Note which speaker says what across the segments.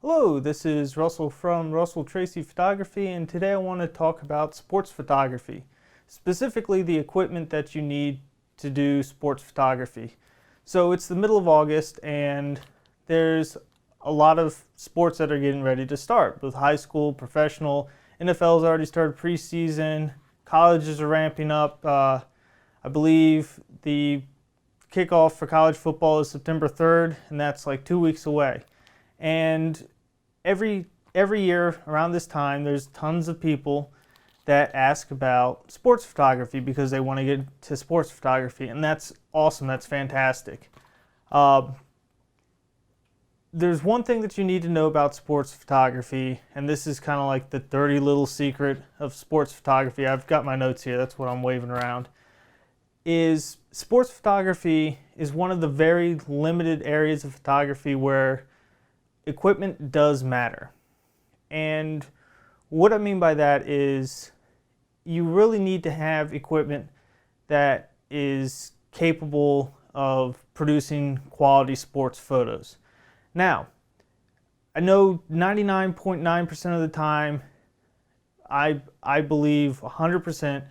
Speaker 1: Hello, this is Russell from Russell Tracy Photography, and today I want to talk about sports photography, specifically the equipment that you need to do sports photography. So it's the middle of August and there's a lot of sports that are getting ready to start, both high school, professional. NFL's already started preseason, colleges are ramping up. I believe the kickoff for college football is September 3rd, and that's like 2 weeks away. And every year around this time, there's tons of people that ask about sports photography because they want to get to sports photography, and that's awesome. That's fantastic. There's one thing that you need to know about sports photography, and this is kind of like the dirty little secret of sports photography. I've got my notes here. That's what I'm waving around. Is sports photography is one of the very limited areas of photography where equipment does matter. And what I mean by that is you really need to have equipment that is capable of producing quality sports photos. Now, I know 99.9% of the time, I believe 100%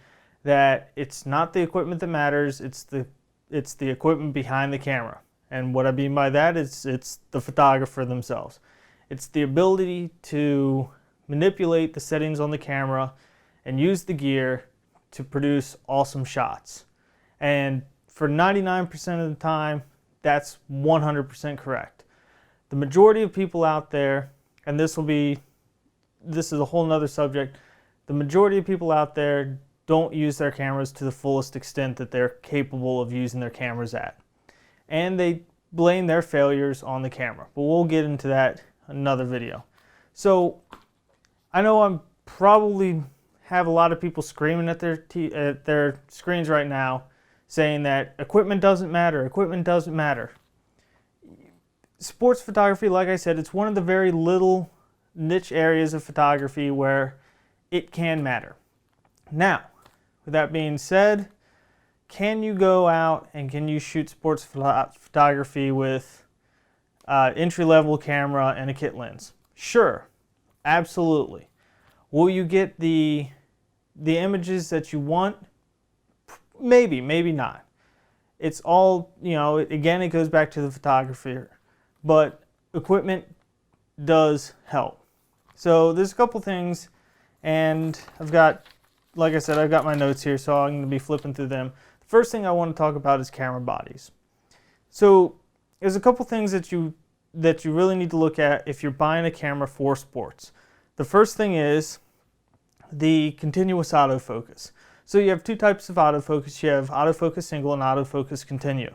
Speaker 1: that it's not the equipment that matters, it's the equipment behind the camera. And what I mean by that is it's the photographer themselves. It's the ability to manipulate the settings on the camera and use the gear to produce awesome shots. And for 99% of the time, that's 100% correct. The majority of people out there, and this is a whole nother subject, the majority of people out there don't use their cameras to the fullest extent that they're capable of using their cameras at. And they blame their failures on the camera. But we'll get into that in another video. So I know I'm probably have a lot of people screaming at their screens right now saying that equipment doesn't matter, equipment doesn't matter. Sports photography, like I said, it's one of the very little niche areas of photography where it can matter. Now, with that being said, can you go out and can you shoot sports photography with entry-level camera and a kit lens? Sure, absolutely. Will you get the images that you want? Maybe, maybe not. It's all, again, it goes back to the photographer, but equipment does help. So there's a couple things, and like I said, I've got my notes here, so I'm going to be flipping through them. The first thing I want to talk about is camera bodies. So there's a couple things that you really need to look at if you're buying a camera for sports. The first thing is the continuous autofocus. So you have two types of autofocus. You have autofocus single and autofocus continuous.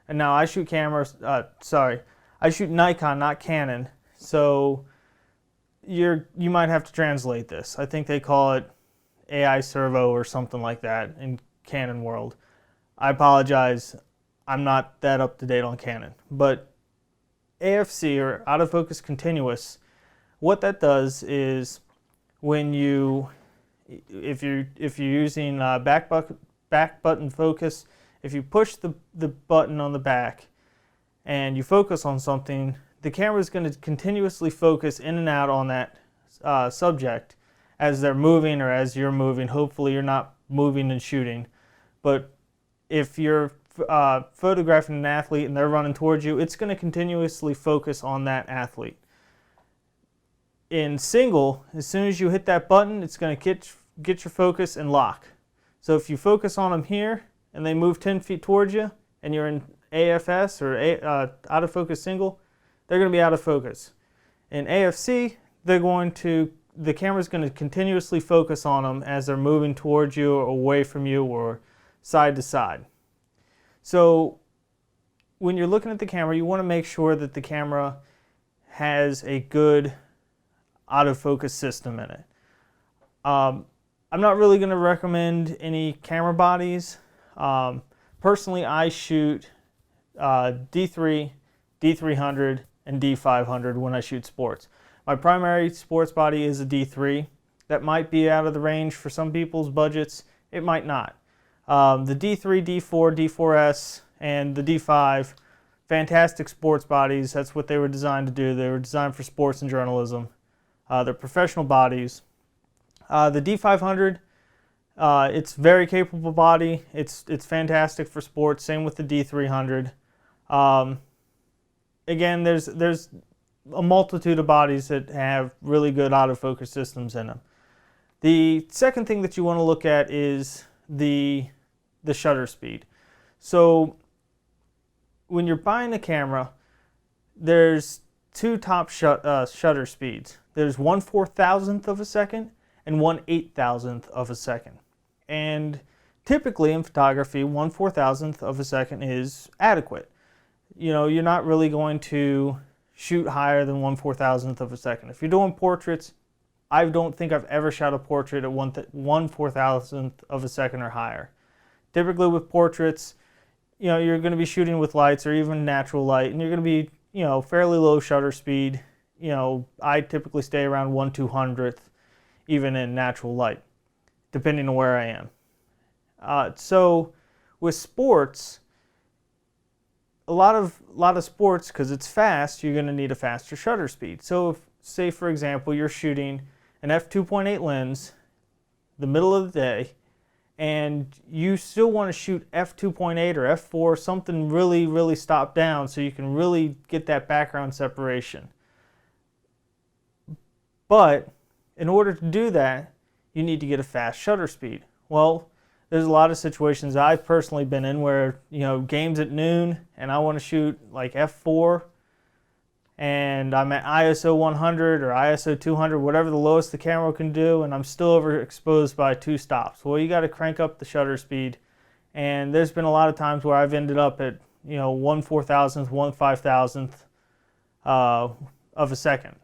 Speaker 1: And now I shoot I shoot Nikon, not Canon. So you might have to translate this. I think they call it AI servo or something like that in Canon world. I apologize, I'm not that up to date on Canon. But AFC, or autofocus continuous, what that does is when if you're using back button focus, if you push the button on the back and you focus on something, the camera is going to continuously focus in and out on that subject as they're moving or as you're moving. Hopefully you're not moving and shooting. But if you're photographing an athlete and they're running towards you, it's going to continuously focus on that athlete. In single, as soon as you hit that button, it's going to get your focus and lock. So if you focus on them here and they move 10 feet towards you and you're in AFS or autofocus single, they're going to be out of focus. In AFC, the camera's going to continuously focus on them as they're moving towards you or away from you or side to side. So when you're looking at the camera, you want to make sure that the camera has a good autofocus system in it. I'm not really going to recommend any camera bodies. Personally, I shoot D3, D300, and D500 when I shoot sports. My primary sports body is a D3. That might be out of the range for some people's budgets. It might not. The D3, D4, D4S, and the D5 fantastic sports bodies. That's what they were designed to do. They were designed for sports and journalism. They're professional bodies. The D500, it's very capable body. It's fantastic for sports. Same with the D300. Again, there's a multitude of bodies that have really good autofocus systems in them. The second thing that you want to look at is the shutter speed. So when you're buying a camera, there's two top shutter speeds. There's 1/4000th of a second and 1/8000th of a second. And typically in photography, 1/4000th of a second is adequate. You know, you're not really going to shoot higher than 1/4000th of a second. If you're doing portraits, I don't think I've ever shot a portrait at 1/4000th of a second or higher. Typically with portraits, you know, you're going to be shooting with lights or even natural light, and you're going to be, you know, fairly low shutter speed. You know, I typically stay around 1/200th, even in natural light, depending on where I am. So with sports, a lot of sports, because it's fast, you're going to need a faster shutter speed. So if, say for example, you're shooting an f2.8 lens the middle of the day, and you still want to shoot f2.8 or f4, something really stopped down so you can really get that background separation. But in order to do that, you need to get a fast shutter speed. Well, there's a lot of situations I've personally been in where, you know, game's at noon and I want to shoot like f4, and I'm at ISO 100 or ISO 200, whatever the lowest the camera can do, and I'm still overexposed by 2 stops. Well, you got to crank up the shutter speed, and there's been a lot of times where I've ended up at, you know, 1/4000th, 1/5000th of a second.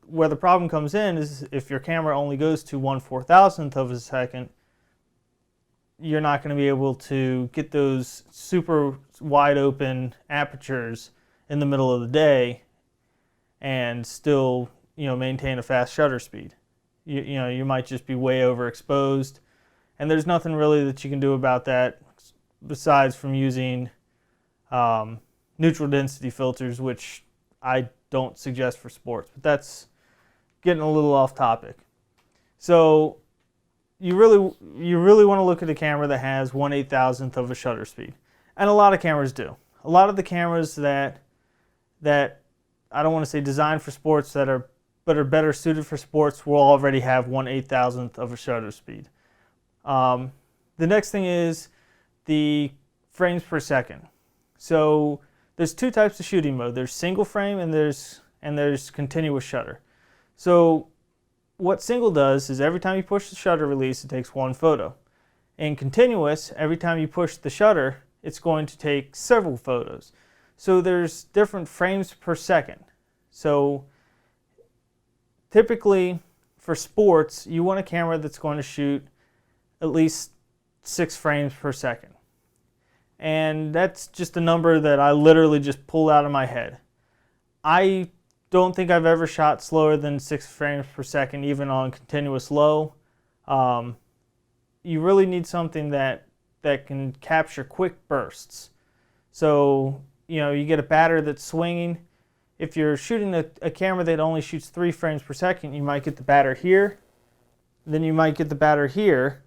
Speaker 1: Where the problem comes in is if your camera only goes to 1/4000th of a second, you're not going to be able to get those super wide open apertures in the middle of the day and still, you know, maintain a fast shutter speed. You know, you might just be way overexposed, and there's nothing really that you can do about that besides from using neutral density filters, which I don't suggest for sports, but that's getting a little off topic. So you really want to look at a camera that has 1/8000th of a shutter speed, and a lot of cameras do. A lot of the cameras that I don't want to say designed for sports but are better suited for sports will already have 1/8000th of a shutter speed. The next thing is the frames per second. So there's two types of shooting mode. There's single frame and there's continuous shutter. So what single does is every time you push the shutter release, it takes 1 photo. In continuous, every time you push the shutter, it's going to take several photos. So there's different frames per second. So typically for sports, you want a camera that's going to shoot at least 6 frames per second. And that's just a number that I literally just pulled out of my head. I don't think I've ever shot slower than 6 frames per second, even on continuous low. You really need something that can capture quick bursts. So, you know, you get a batter that's swinging. If you're shooting a camera that only shoots 3 frames per second, you might get the batter here, then you might get the batter here,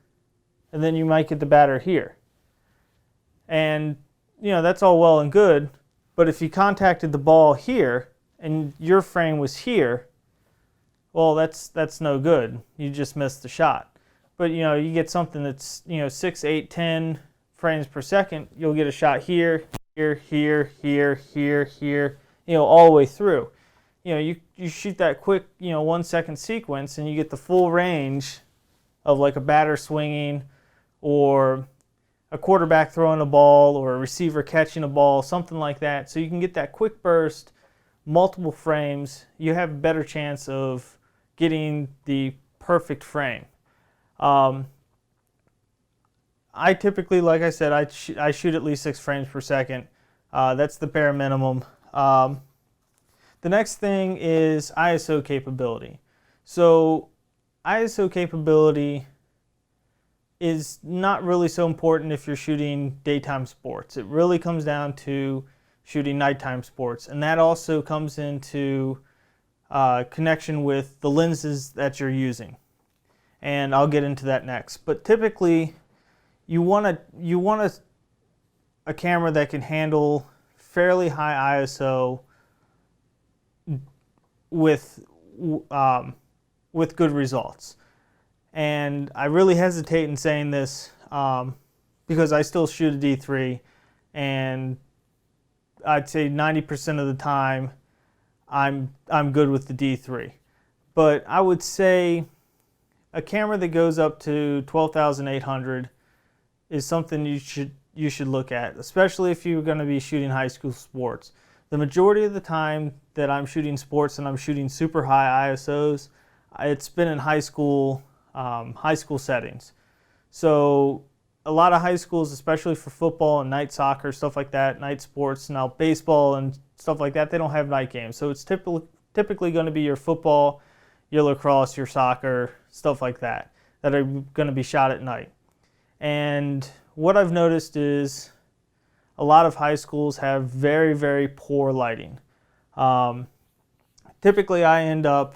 Speaker 1: and then you might get the batter here. And, you know, that's all well and good, but if you contacted the ball here and your frame was here, well, that's no good. You just missed the shot. But, you know, you get something that's, you know, 6, 8, 10 frames per second, you'll get a shot here, here, you know, all the way through. You know, you shoot that quick, you know, 1 second sequence and you get the full range of like a batter swinging or a quarterback throwing a ball or a receiver catching a ball, something like that. So you can get that quick burst, multiple frames. You have a better chance of getting the perfect frame. I typically, like I said, I shoot at least 6 frames per second. That's the bare minimum. The next thing is ISO capability. So ISO capability is not really so important if you're shooting daytime sports. It really comes down to shooting nighttime sports, and that also comes into connection with the lenses that you're using. And I'll get into that next. But typically, you want a camera that can handle fairly high ISO with good results. And I really hesitate in saying this because I still shoot a D3, and I'd say 90% of the time I'm good with the D3. But I would say a camera that goes up to 12,800 is something you should look at, especially if you're going to be shooting high school sports. The majority of the time that I'm shooting sports and I'm shooting super high ISOs, it's been in high school settings. So a lot of high schools, especially for football and night soccer, stuff like that, night sports, now baseball and stuff like that, they don't have night games. So it's typically going to be your football, your lacrosse, your soccer, stuff like that are going to be shot at night. And what I've noticed is a lot of high schools have very, very poor lighting. Typically I end up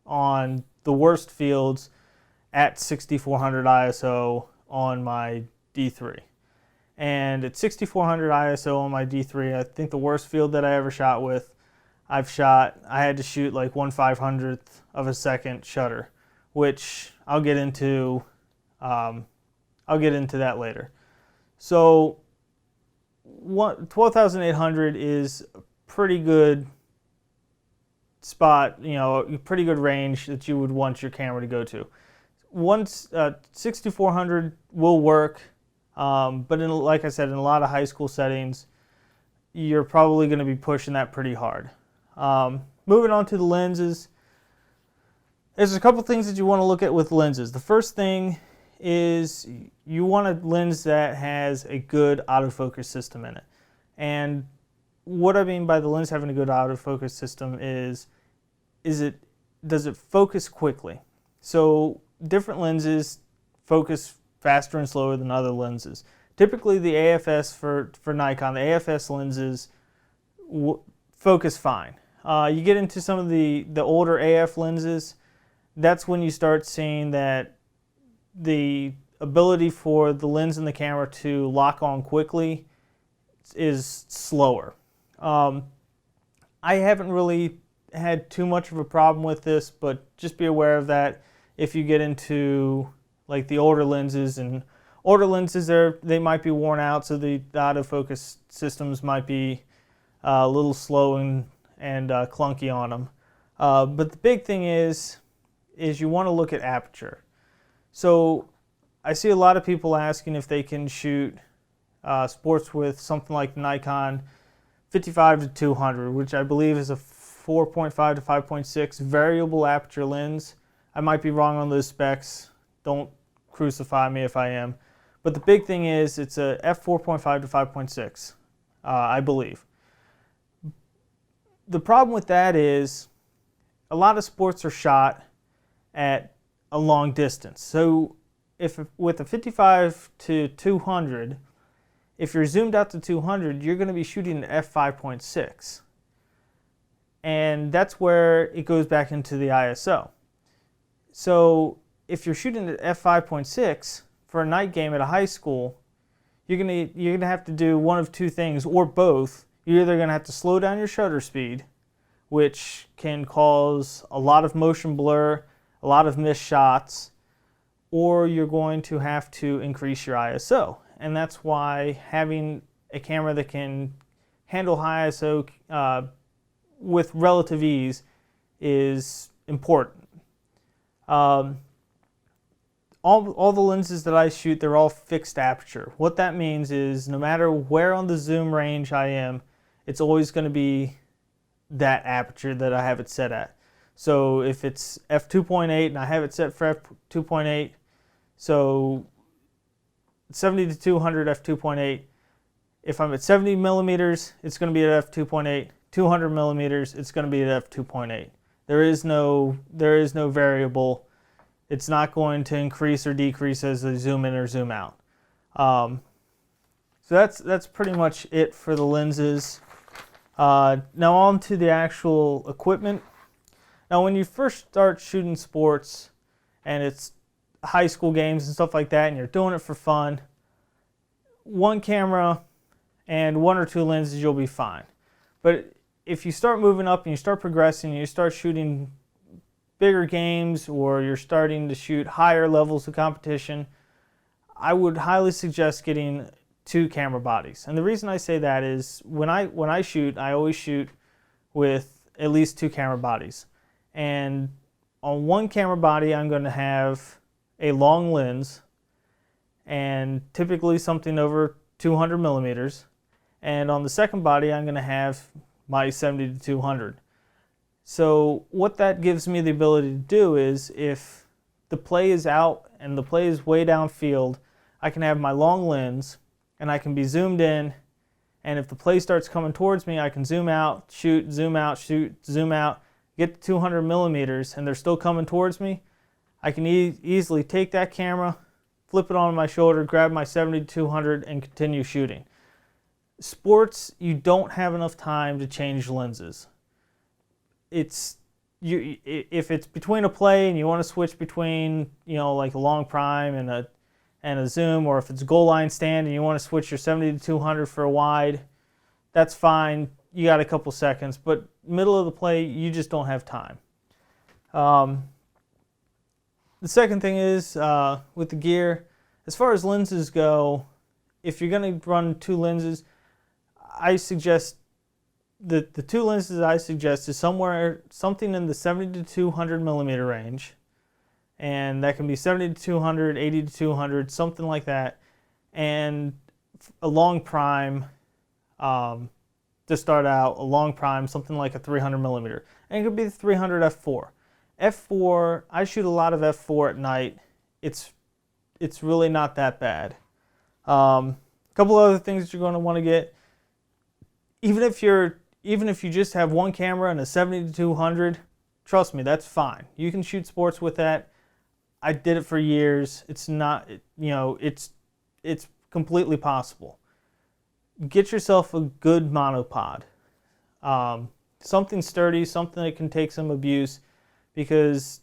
Speaker 1: on the worst fields at 6400 ISO on my D3. And at 6400 ISO on my D3, I think the worst field that I ever shot with, I had to shoot like 1/500th of a second shutter, which I'll get into that later. So 12,800 is a pretty good spot, pretty good range that you would want your camera to go to. 6400 will work, but like I said, in a lot of high school settings, you're probably going to be pushing that pretty hard. Moving on to the lenses, there's a couple things that you want to look at with lenses. The first thing is you want a lens that has a good autofocus system in it. And what I mean by the lens having a good autofocus system is does it focus quickly? So different lenses focus faster and slower than other lenses. Typically the AFS for Nikon, the AFS lenses focus fine. You get into some of the older AF lenses, that's when you start seeing that the ability for the lens and the camera to lock on quickly is slower. I haven't really had too much of a problem with this, but just be aware of that if you get into like the older lenses. And older lenses, they might be worn out, so the autofocus systems might be a little slow and clunky on them. But the big thing is you want to look at aperture. So I see a lot of people asking if they can shoot sports with something like Nikon 55 to 200, which I believe is a 4.5 to 5.6 variable aperture lens. I might be wrong on those specs. Don't crucify me if I am. But the big thing is it's a f4.5 to 5.6, I believe. The problem with that is a lot of sports are shot at a long distance. So if with a 55 to 200, if you're zoomed out to 200, you're going to be shooting at f5.6. And that's where it goes back into the ISO. So if you're shooting at f5.6 for a night game at a high school, you're gonna have to do one of two things, or both. You're either gonna have to slow down your shutter speed, which can cause a lot of motion blur, a lot of missed shots, or you're going to have to increase your ISO. And that's why having a camera that can handle high ISO with relative ease is important. All the lenses that I shoot, they're all fixed aperture. What that means is no matter where on the zoom range I am, it's always going to be that aperture that I have it set at. So if it's f2.8 and I have it set for f2.8, so 70 to 200 f2.8, if I'm at 70 millimeters, it's going to be at f2.8. 200 millimeters, it's going to be at f2.8. There is no variable It's not going to increase or decrease as they zoom in or zoom out. So that's pretty much it for the lenses. Now on to the actual equipment. Now when you first start shooting sports and it's high school games and stuff like that and you're doing it for fun, one camera and one or two lenses, you'll be fine. But if you start moving up and you start progressing and you start shooting bigger games or you're starting to shoot higher levels of competition, I would highly suggest getting two camera bodies. And the reason I say that is when I shoot, I always shoot with at least two camera bodies. And on one camera body, I'm going to have a long lens, and typically something over 200 millimeters. And on the second body, I'm going to have my 70-200. So what that gives me the ability to do is if the play is out and the play is way downfield, I can have my long lens and I can be zoomed in, and if the play starts coming towards me, I can zoom out, shoot, shoot, zoom out, get to 200 millimeters, and they're still coming towards me. I can easily take that camera, flip it on my shoulder, grab my 70-200, and continue shooting. Sports, you don't have enough time to change lenses. If it's between a play and you want to switch between, like a long prime and a zoom, or if it's goal line stand and you want to switch your 70-200 for a wide, that's fine. You got a couple seconds, but middle of the play, you just don't have time. The second thing is with the gear, as far as lenses go, if you're going to run two lenses, I suggest the two lenses I suggest is something in the 70-200 millimeter range, and that can be 70-200, 80-200, something like that, and a long prime. To start out, a long prime, something like a 300 millimeter, and it could be the 300 f4. F4, I shoot a lot of f4 at night. It's really not that bad. A couple other things that you're going to want to get, even if you just have one camera and a 70-200, trust me, that's fine. You can shoot sports with that. I did it for years. It's not, it's completely possible. Get yourself a good monopod. Something sturdy, something that can take some abuse, because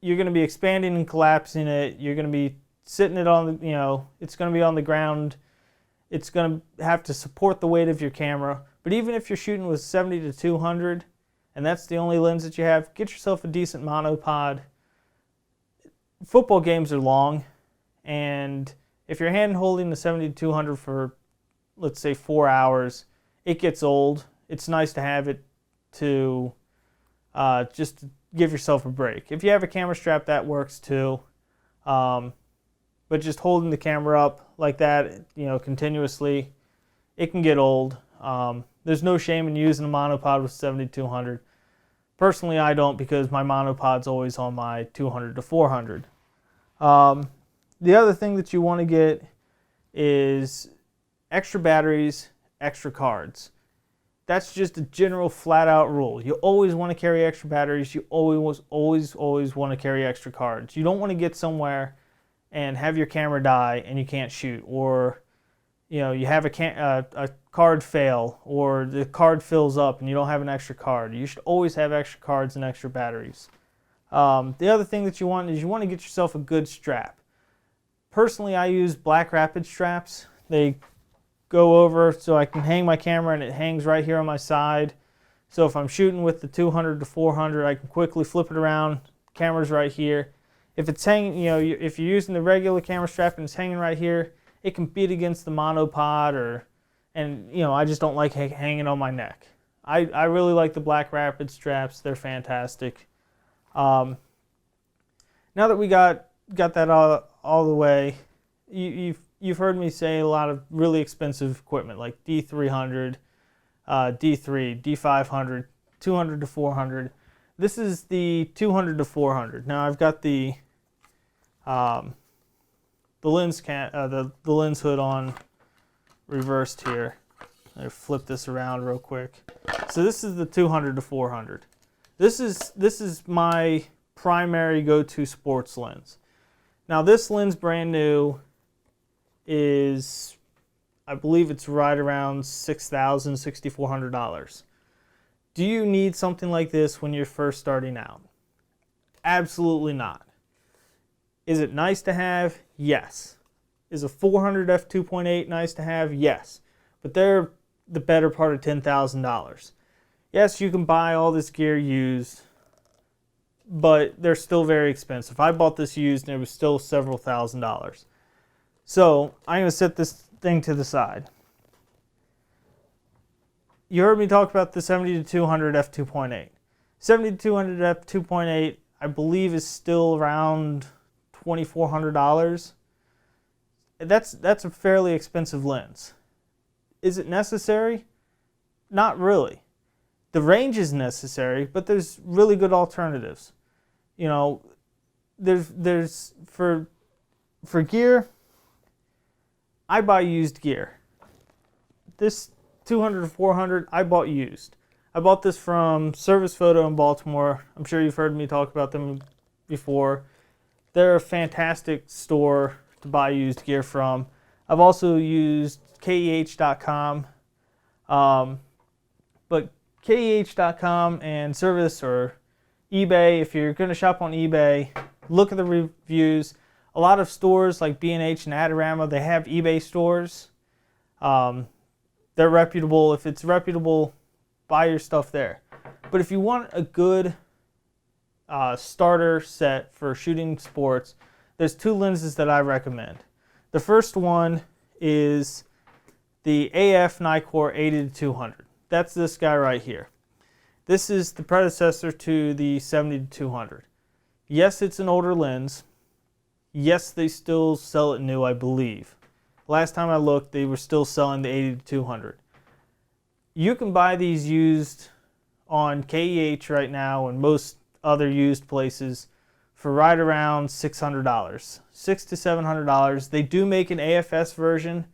Speaker 1: you're going to be expanding and collapsing it. You're going to be sitting it on the, it's going to be on the ground. It's going to have to support the weight of your camera. But even if you're shooting with 70-200 and that's the only lens that you have, get yourself a decent monopod. Football games are long, and if you're hand holding the 70-200 for, let's say, 4 hours, it gets old. It's nice to have it to just give yourself a break. If you have a camera strap, that works too. But just holding the camera up like that, continuously, it can get old. There's no shame in using a monopod with 70-200. Personally, I don't, because my monopod's always on my 200-400. The other thing that you want to get is extra batteries, extra cards. That's just a general flat-out rule. You always want to carry extra batteries. You always want to carry extra cards. You don't want to get somewhere and have your camera die and you can't shoot, or you have a card fail, or the card fills up and you don't have an extra card. You should always have extra cards and extra batteries. The other thing that you want is you want to get yourself a good strap. Personally, I use Black Rapid straps. They go over so I can hang my camera, and it hangs right here on my side. So if I'm shooting with the 200-400, I can quickly flip it around. Camera's right here. If it's hanging, if you're using the regular camera strap and it's hanging right here, it can beat against the monopod, I just don't like hanging on my neck. I really like the Black Rapid straps. They're fantastic. Now that we got that all the way, you've heard me say a lot of really expensive equipment like D300, D3, D500, 200-400. This is the 200-400. Now I've got the lens hood on reversed here. I flip this around real quick. So this is the 200-400. This is my primary go-to sports lens. Now this lens brand new is, I believe it's right around $6,000, $6,400. Do you need something like this when you're first starting out? Absolutely not. Is it nice to have? Yes. Is a 400 f2.8 nice to have? Yes. But they're the better part of $10,000. Yes, you can buy all this gear used, but they're still very expensive. I bought this used and it was still several $1,000s. So I'm going to set this thing to the side. You heard me talk about the 70-200 f2.8. 70-200 f2.8, I believe, is still around $2,400. That's a fairly expensive lens. Is it necessary? Not really. The range is necessary, but there's really good alternatives. You know, there's for gear, I buy used gear. This 200-400, I bought used. I bought this from Service Photo in Baltimore. I'm sure you've heard me talk about them before. They're a fantastic store to buy used gear from. I've also used KEH.com. But KEH.com and Service or eBay, if you're going to shop on eBay, look at the reviews. A lot of stores like B&H and Adorama, they have eBay stores. They're reputable. If it's reputable, buy your stuff there. But if you want a good starter set for shooting sports, there's two lenses that I recommend. The first one is the AF Nikkor 80-200. That's this guy right here. This is the predecessor to the 70-200. Yes, it's an older lens. Yes, they still sell it new, I believe. Last time I looked, they were still selling the 80-200. You can buy these used on KEH right now and most other used places for right around $600, $600 to $700. They do make an AFS version.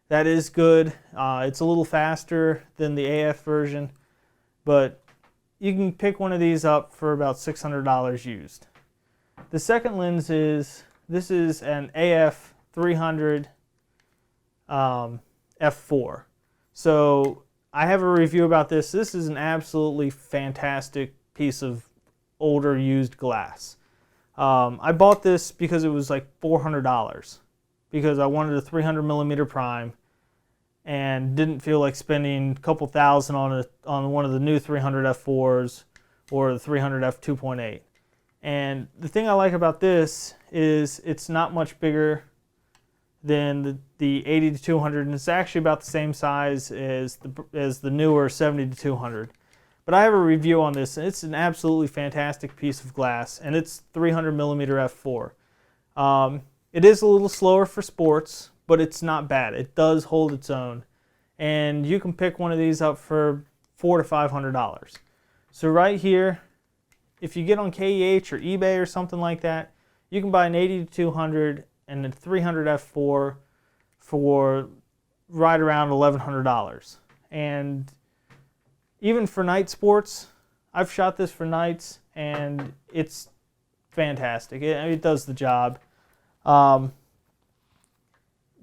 Speaker 1: That is good. It's a little faster than the AF version, but you can pick one of these up for about $600 used. The second lens is, this is an AF 300 f4. So I have a review about this. This is an absolutely fantastic piece of older used glass. I bought this because it was like $400 because I wanted a 300 millimeter prime and didn't feel like spending a couple thousand on one of the new 300 f4s or the 300 f2.8. And the thing I like about this is it's not much bigger than the 80-200, and it's actually about the same size as the newer 70-200. But I have a review on this, and it's an absolutely fantastic piece of glass, and it's 300 millimeter f4. It is a little slower for sports, but it's not bad. It does hold its own, and you can pick one of these up for $400 to $500. So right here, if you get on KEH or eBay or something like that, you can buy an 80-200 and a 300 f4 for right around $1,100. And even for night sports, I've shot this for nights, and it's fantastic. It does the job.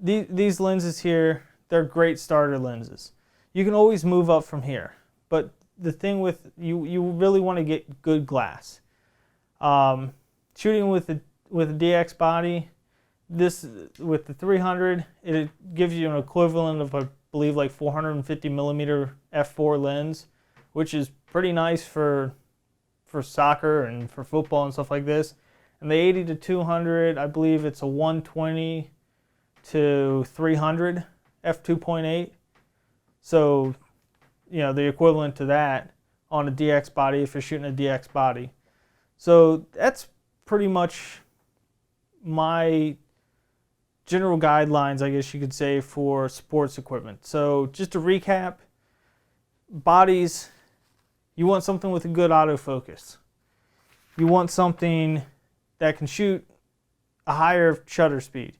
Speaker 1: These lenses here, they're great starter lenses. You can always move up from here, but the thing with you really want to get good glass. Shooting with a DX body, this with the 300, it gives you an equivalent of, I believe, like 450 millimeter f4 lens, which is pretty nice for soccer and for football and stuff like this. And the 80-200, I believe it's a 120 to 300 f2.8. So, you know, the equivalent to that on a DX body if you're shooting a DX body. So that's pretty much my general guidelines, I guess you could say, for sports equipment. So just to recap, bodies, you want something with a good autofocus. You want something that can shoot a higher shutter speed,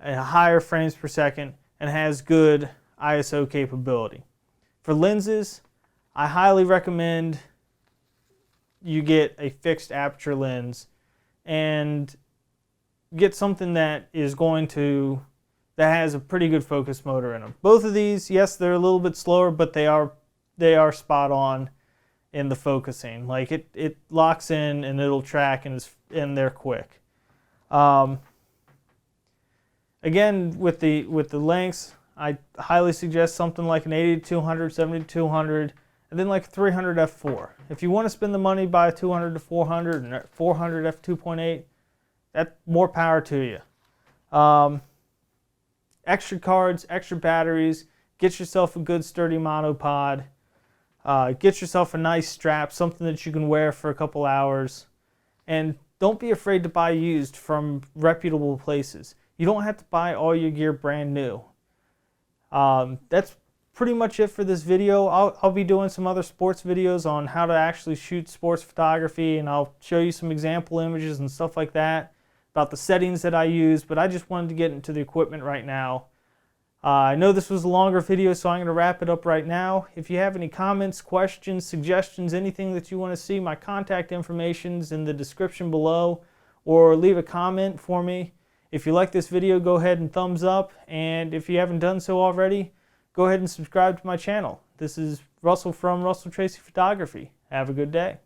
Speaker 1: a higher frames per second, and has good ISO capability. For lenses, I highly recommend you get a fixed aperture lens and get something that has a pretty good focus motor in them. Both of these, yes, they're a little bit slower, but they are spot on in the focusing. Like it locks in and it'll track and they're quick. Again, with the lengths, I highly suggest something like an 80-200, 70-200, and then like a 300 f4. If you want to spend the money, buy a 200-400 and 400 f2.8. That's more power to you. Extra cards, extra batteries. Get yourself a good sturdy monopod. Get yourself a nice strap, something that you can wear for a couple hours. And don't be afraid to buy used from reputable places. You don't have to buy all your gear brand new. That's pretty much it for this video. I'll be doing some other sports videos on how to actually shoot sports photography, and I'll show you some example images and stuff like that about the settings that I use, but I just wanted to get into the equipment right now. I know this was a longer video, so I'm going to wrap it up right now. If you have any comments, questions, suggestions, anything that you want to see, my contact information's in the description below, or leave a comment for me. If you like this video, go ahead and thumbs up, and if you haven't done so already, go ahead and subscribe to my channel. This is Russell from Russell Tracy Photography. Have a good day.